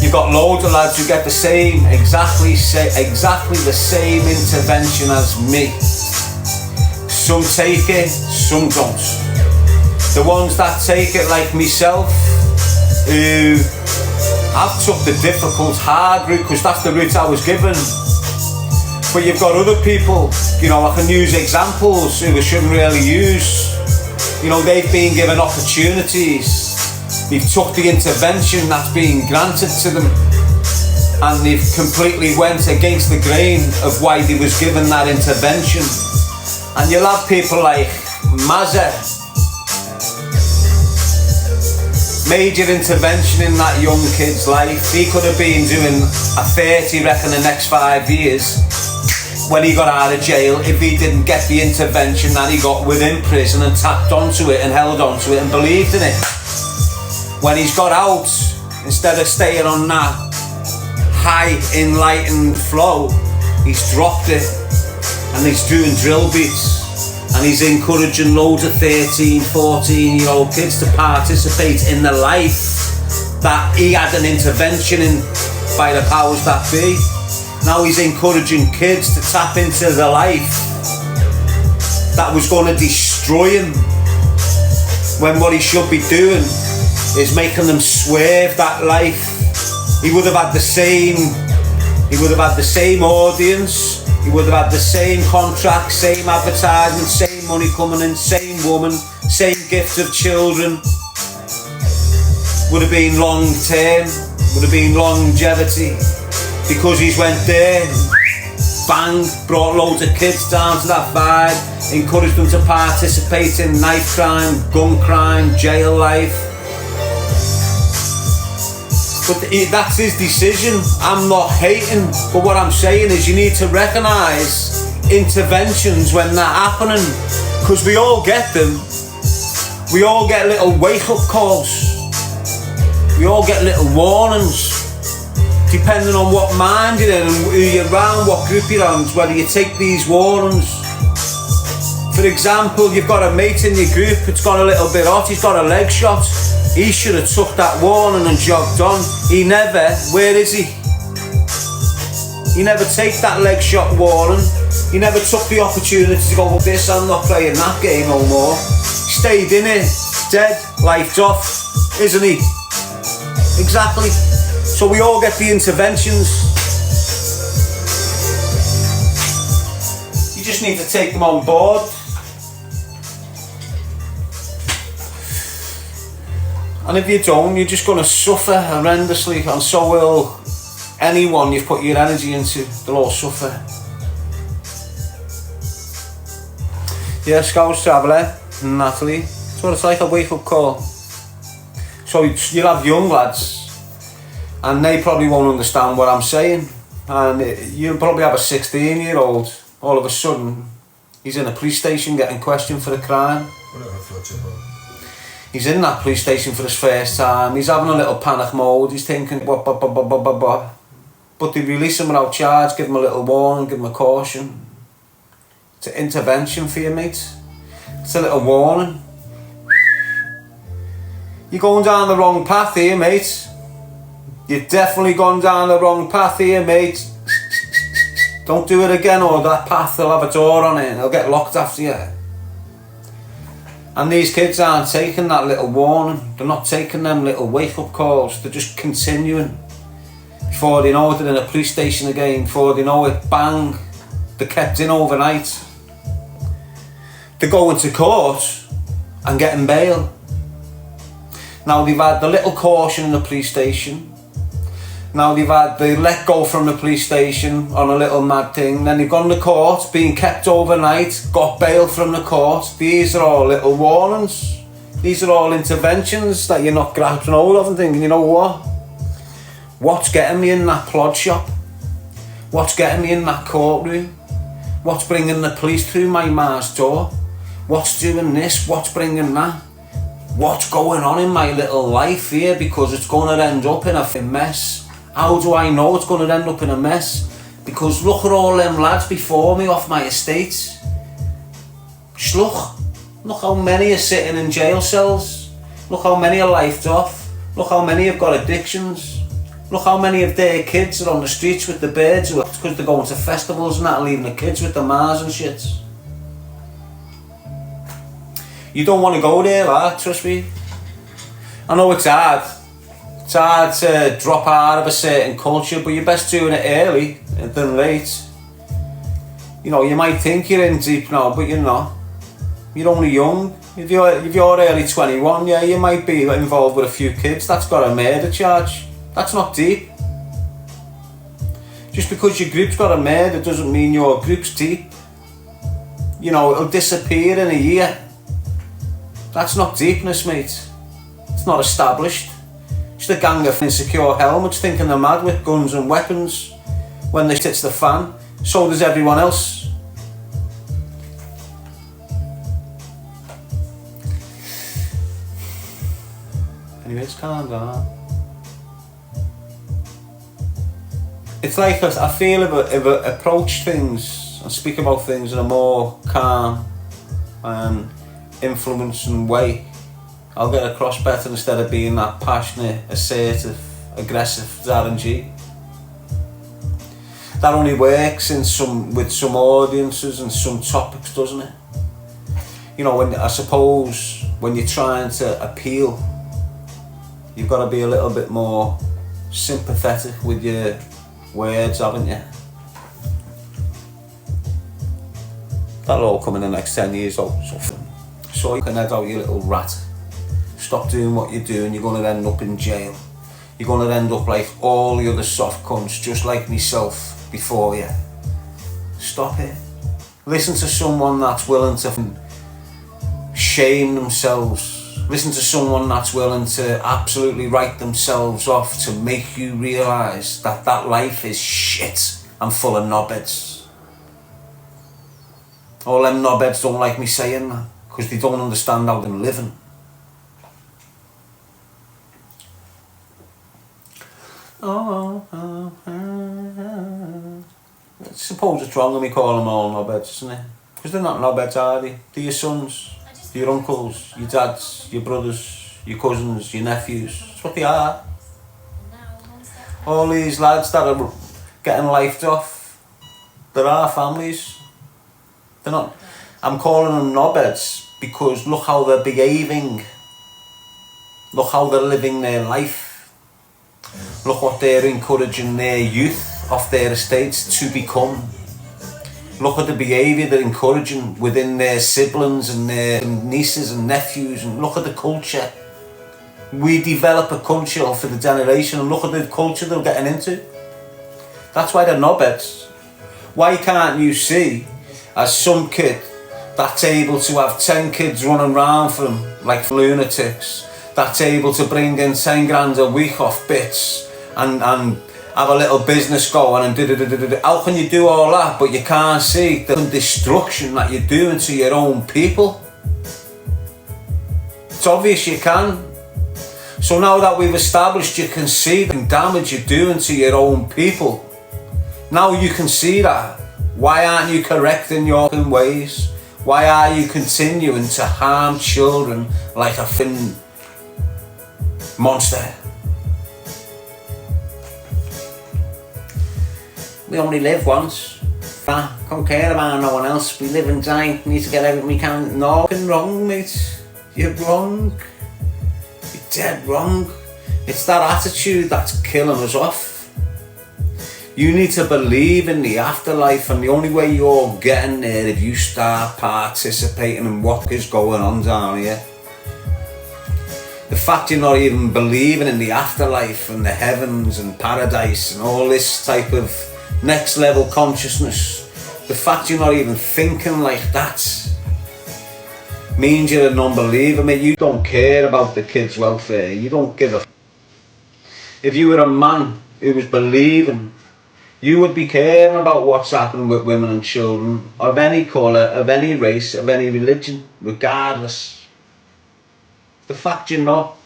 You've got loads of lads who get the same, exactly the same intervention as me. Some take it, some don't. The ones that take it, like myself, who I've took the difficult, hard route, because that's the route I was given. But you've got other people, you know, I can use examples who I shouldn't really use. You know, they've been given opportunities. They've took the intervention that's been granted to them, and they've completely went against the grain of why they was given that intervention. And you'll have people like MazzaL. Major intervention in that young kid's life. He could have been doing a 30, reckon, the next 5 years when he got out of jail if he didn't get the intervention that he got within prison and tapped onto it and held onto it and believed in it. When he's got out, instead of staying on that high enlightened flow, he's dropped it and he's doing drill beats. And he's encouraging loads of 13, 14-year-old kids to participate in the life that he had an intervention in by the powers that be. Now he's encouraging kids to tap into the life that was going to destroy him, when what he should be doing is making them swerve that life. He would have had the same audience. He would have had the same contract, same advertisement, same money coming in, same woman, same gift of children. Would have been long term, would have been longevity, because he's went there, bang, brought loads of kids down to that vibe, encouraged them to participate in knife crime, gun crime, jail life. But that's his decision. I'm not hating, but what I'm saying is you need to recognise interventions when they're happening, because we all get them. We all get little wake-up calls. We all get little warnings, depending on what mind you're in and who you're around, what group you're on, whether you take these warnings. For example, you've got a mate in your group, it's gone a little bit hot, he's got a leg shot. He should have took that warning and jogged on. He never. Where is he? He never takes that leg shot warning. He never took the opportunity to go, well, this, I'm not playing that game no more. He stayed in it, dead, life's off, isn't he? Exactly. So we all get the interventions. You just need to take them on board. And if you don't, you're just going to suffer horrendously, and so will anyone you've put your energy into. They'll all suffer. Yeah, Scouse traveller, Natalie. That's what it's like, a wake-up call. So you'll have young lads, and they probably won't understand what I'm saying. And you'll probably have a 16-year-old, all of a sudden, he's in a police station getting questioned for a crime. He's in that police station for his first time, he's having a little panic mode, he's thinking, what. But they release him without charge, give him a little warning, give him a caution. It's an intervention for you, mate. It's a little warning. You're going down the wrong path here, mate. You've definitely gone down the wrong path here, mate. Don't do it again, or that path will have a door on it and it'll get locked after you. And these kids aren't taking that little warning. They're not taking them little wake-up calls. They're just continuing. Before they know it, they're in a police station again. Before they know it, bang, they're kept in overnight. They're going to court and getting bail. Now they've had the little caution in the police station. Now they've had the let go from the police station on a little mad thing. Then they've gone to court, being kept overnight, got bail from the court. These are all little warnings. These are all interventions that you're not grasping hold of and thinking, you know what? What's getting me in that plod shop? What's getting me in that courtroom? What's bringing the police through my ma's door? What's doing this? What's bringing that? What's going on in my little life here? Because it's going to end up in a mess. How do I know it's going to end up in a mess? Because look at all them lads before me off my estate. Just look how many are sitting in jail cells. Look how many are lifed off. Look how many have got addictions. Look how many of their kids are on the streets with the birds, because they're going to festivals and that, leaving the kids with the Mars and shit. You don't want to go there, lad, trust me. I know it's hard. It's hard to drop out of a certain culture, but you're best doing it early than late. You know, you might think you're in deep now, but you're not. You're only young. If you're early 21, yeah, you might be involved with a few kids. That's got a murder charge. That's not deep. Just because your group's got a murder doesn't mean your group's deep. You know, it'll disappear in a year. That's not deepness, mate. It's not established. Just a gang of insecure helmets thinking they're mad with guns and weapons. When the shit's the fan, so does everyone else. Anyways, calm down. It's like I feel if I approach things and speak about things in a more calm and influencing way, I'll get across better instead of being that passionate, assertive, aggressive Darren G. That only works with some audiences and some topics, doesn't it? You know, I suppose when you're trying to appeal, you've got to be a little bit more sympathetic with your words, haven't you? That'll all come in the next 10 years though. So you can head out, you little rat. Stop doing what you're doing, you're going to end up in jail. You're going to end up like all the other soft cunts, just like myself before you. Stop it. Listen to someone that's willing to shame themselves. Listen to someone that's willing to absolutely write themselves off to make you realise that life is shit and full of knobheads. All them knobheads don't like me saying that because they don't understand how they're living. I suppose it's wrong when we call them all knobheads, isn't it? Because they're not knobheads, are they? They're your sons, your uncles, your dads, your brothers, your cousins, your nephews. That's what they are. All these lads that are getting lifed off, they're our families. They're not. I'm calling them knobheads because look how they're behaving. Look how they're living their life. Look what they're encouraging their youth off their estates to become. Look at the behaviour they're encouraging within their siblings and their nieces and nephews, and look at the culture. We develop a culture for the generation, and look at the culture they're getting into. That's why they're knobheads. Why can't you see, as some kid that's able to have 10 kids running around for him like lunatics, that's able to bring in 10 grand a week off bits and have a little business going and do. How can you do all that but you can't see the destruction that you're doing to your own people? It's obvious you can. So now that we've established you can see the damage you're doing to your own people, now you can see that. Why aren't you correcting your own ways? Why are you continuing to harm children like a fin monster? We only live once. Don't care about no one else. We live and die. We need to get everything we can. No, you're wrong, mate. You're wrong. You're dead wrong. It's that attitude that's killing us off. You need to believe in the afterlife, and the only way you're getting there if you start participating in what is going on down here. The fact you're not even believing in the afterlife and the heavens and paradise and all this type of next level consciousness, the fact you're not even thinking like that means you're a non-believer, mate. You don't care about the kids' welfare. You don't give a If you were a man who was believing, you would be caring about what's happening with women and children of any colour, of any race, of any religion, regardless. The fact you're not,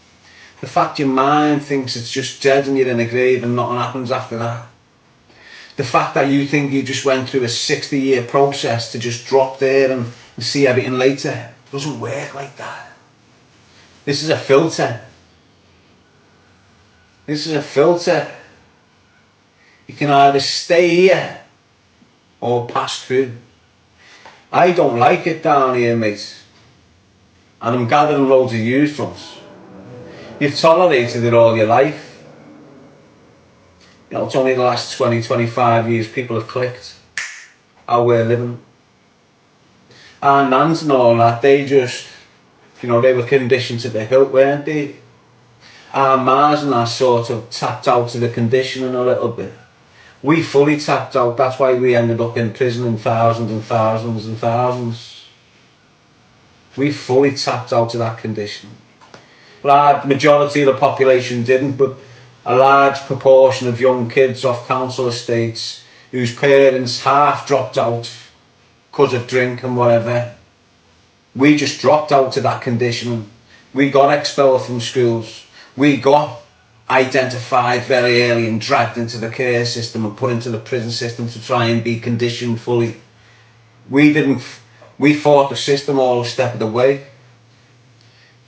the fact your mind thinks it's just dead and you're in a grave and nothing happens after that. The fact that you think you just went through a 60-year process to just drop there and see everything later, doesn't work like that. This is a filter. This is a filter You can either stay here or pass through. I don't like it down here, mate. And I'm gathering loads of views from us. You've tolerated it all your life. You know, it's only the last 20, 25 years people have clicked how we're living. Our nans and all that, they just, you know, they were conditioned to the hilt, weren't they? Our Mars and that sort of tapped out to the conditioning a little bit. We fully tapped out, that's why we ended up in prison in thousands and thousands and thousands. We fully tapped out to that conditioning. But the majority of the population didn't, but a large proportion of young kids off council estates whose parents half dropped out because of drink and whatever, we just dropped out to that conditioning. We got expelled from schools. We got identified very early and dragged into the care system and put into the prison system to try and be conditioned fully. We fought the system all step of the way.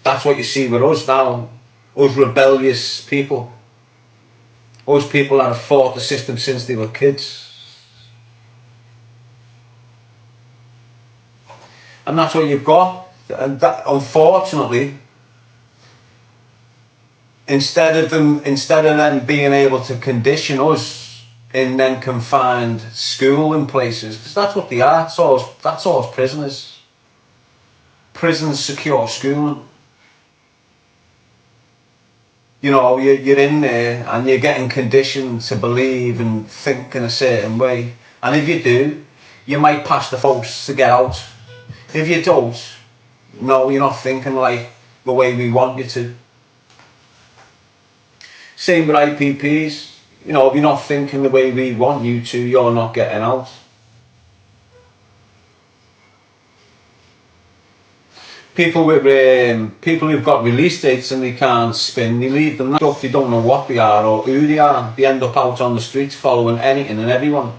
That's what you see with us now, us rebellious people. Us people that have fought the system since they were kids. And that's what you've got. And that, unfortunately, instead of them being able to condition us in then confined schooling places, because that's what they are, that's all prisoners. Prisons secure schooling. You know, you're in there and you're getting conditioned to believe and think in a certain way. And if you do, you might pass the folks to get out. If you don't, no, you're not thinking like the way we want you to. Same with IPPs. You know, if you're not thinking the way we want you to, you're not getting out. People who've got release dates and they can't spin, they leave them stuff, they don't know what they are or who they are. They end up out on the streets following anything and everyone.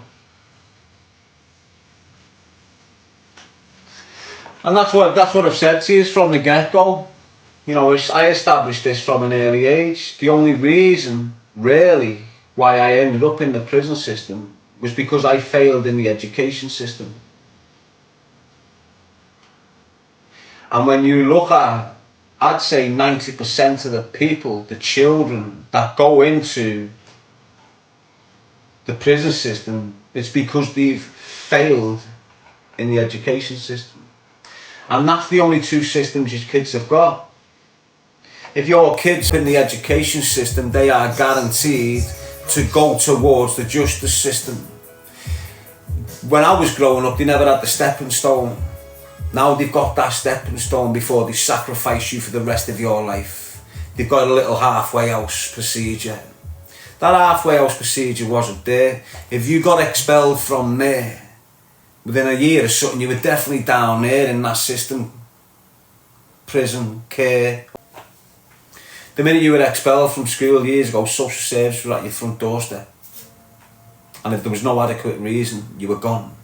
And that's what I've said to you from the get-go. You know, I established this from an early age. The only reason, really, why I ended up in the prison system was because I failed in the education system. And when you look at, I'd say 90% of the people, the children that go into the prison system, it's because they've failed in the education system. And that's the only two systems your kids have got. If your kids in the education system, they are guaranteed to go towards the justice system. When I was growing up, they never had the stepping stone. Now they've got that stepping stone before they sacrifice you for the rest of your life. They've got a little halfway house procedure. That halfway house procedure wasn't there. If you got expelled from there, within a year or something, you were definitely down there in that system. Prison, care. The minute you were expelled from school years ago, social service was at your front doorstep. And if there was no adequate reason, you were gone.